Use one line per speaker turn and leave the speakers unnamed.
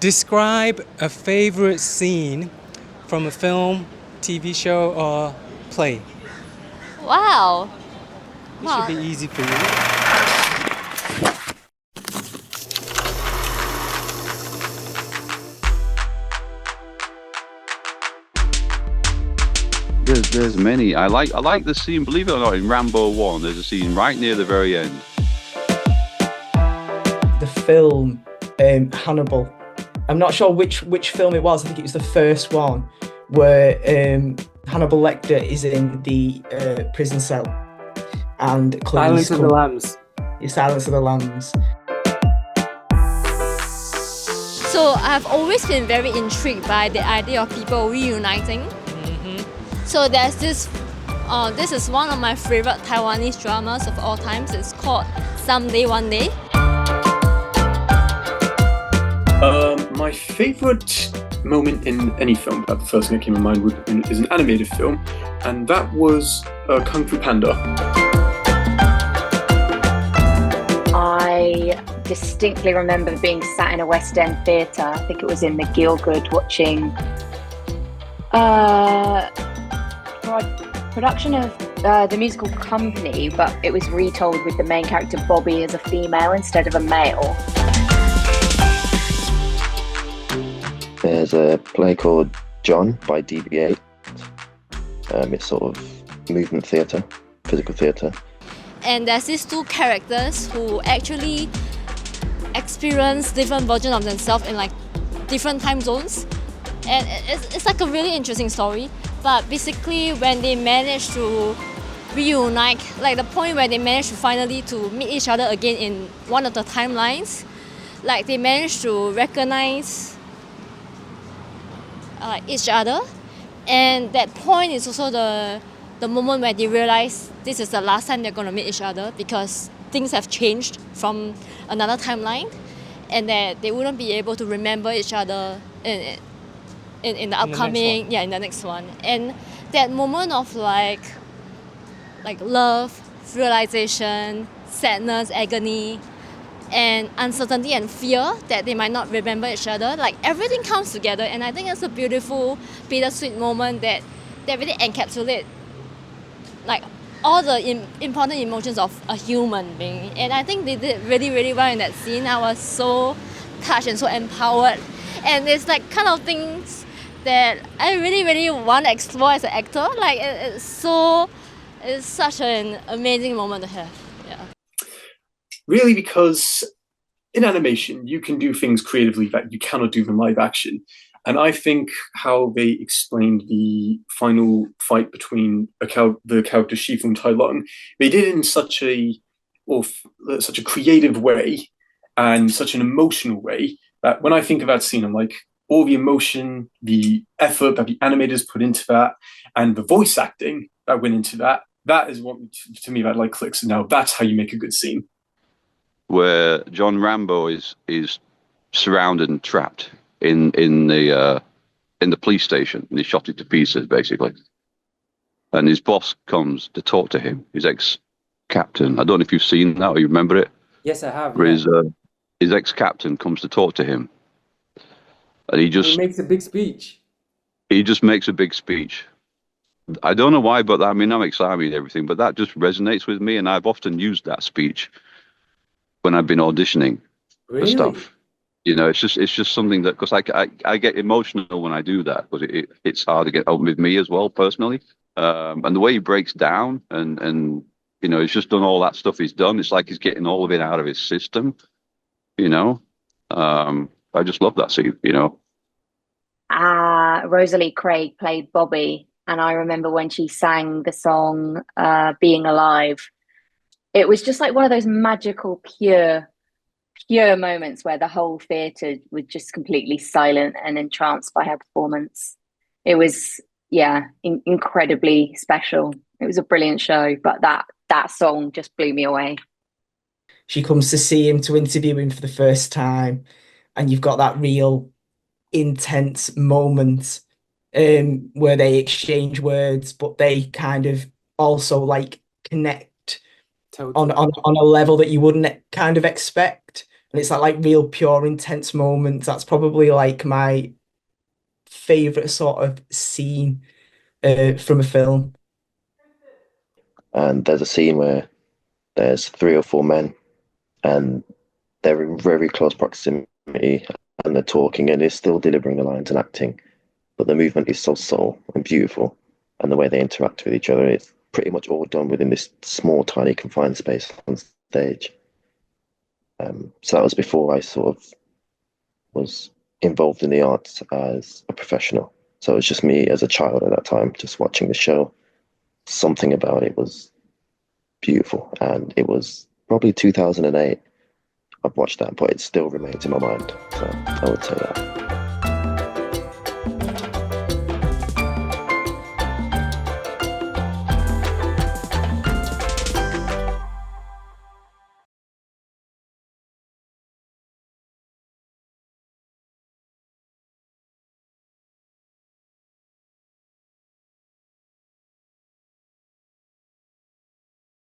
Describe a favorite scene from a film, TV show, or play.
Wow.
This should
Wow.
be easy for you.
There's many. I like the scene. Believe it or not, in Rambo 1, there's a scene right near the very end.
The film Hannibal. I'm not sure which film it was. I think it was the first one where Hannibal Lecter is in the prison cell and
Silence of the Lambs.
Silence of the Lambs.
So I've always been very intrigued by the idea of people reuniting. So there's this is one of my favorite Taiwanese dramas of all times. It's called Someday One Day.
My favourite moment in any film, the first thing that came to mind is an animated film, and that was Kung Fu Panda.
I distinctly remember being sat in a West End theatre, I think it was in the Gielgud, watching production of the musical Company, but it was retold with the main character Bobby as a female instead of a male.
There's a play called John by DB8. It's sort of movement theatre, physical theatre.
And there's these two characters who actually experience different versions of themselves in like different time zones. And it's like a really interesting story. But basically when they manage to reunite, like the point where they manage to finally to meet each other again in one of the timelines, like they manage to recognize each other. And that point is also the moment where they realize this is the last time they're going to meet each other because things have changed from another timeline and that they wouldn't be able to remember each other in the upcoming, in the next one. And that moment of like love, realization, sadness, agony, and uncertainty and fear that they might not remember each other, like everything comes together. And I think it's a beautiful, bittersweet moment that really encapsulates like all the important emotions of a human being. And I think they did really, really well in that scene. I was so touched and so empowered. And it's like kind of things that I really, really want to explore as an actor. Like it's such an amazing moment to have. Yeah.
Really, because in animation, you can do things creatively that you cannot do in live action. And I think how they explained the final fight between the character Shifu and Tai Lung, they did it in such a creative way and such an emotional way that when I think of that scene, I'm like, all the emotion, the effort that the animators put into that, and the voice acting that went into that, that is what, to me, that like clicks. And now that's how you make a good scene.
Where John Rambo is surrounded and trapped in the police station, and he's shot it to pieces basically. And his boss comes to talk to him, his ex-captain. I don't know if you've seen that or you remember it.
Yes, I have.
Where his ex-captain comes to talk to him, and he
makes a big speech.
He just makes a big speech. I don't know why, but I mean, I'm excited and everything, but that just resonates with me, and I've often used that speech when I've been auditioning for stuff. You know, it's just something that, because I get emotional when I do that, because it's hard to get out with me as well personally. And the way he breaks down and you know, he's just done all that stuff he's done. It's like he's getting all of it out of his system. You know, I just love that scene. You know.
Rosalie Craig played Bobby, and I remember when she sang the song "Being Alive." It was just like one of those magical, pure moments where the whole theatre was just completely silent and entranced by her performance. It was, incredibly special. It was a brilliant show, but that song just blew me away.
She comes to see him, to interview him for the first time, and you've got that real intense moment where they exchange words, but they kind of also like connect on a level that you wouldn't kind of expect. And it's that like real pure intense moment. That's probably like my favorite sort of scene from a film.
And there's a scene where there's 3 or 4 men and they're in very close proximity and they're talking and they're still delivering the lines and acting, but the movement is so subtle and beautiful, and the way they interact with each other, it's pretty much all done within this small, tiny, confined space on stage. So that was before I sort of was involved in the arts as a professional. So it was just me as a child at that time, just watching the show. Something about it was beautiful, and it was probably 2008. I've watched that, but it still remains in my mind. So I would say that.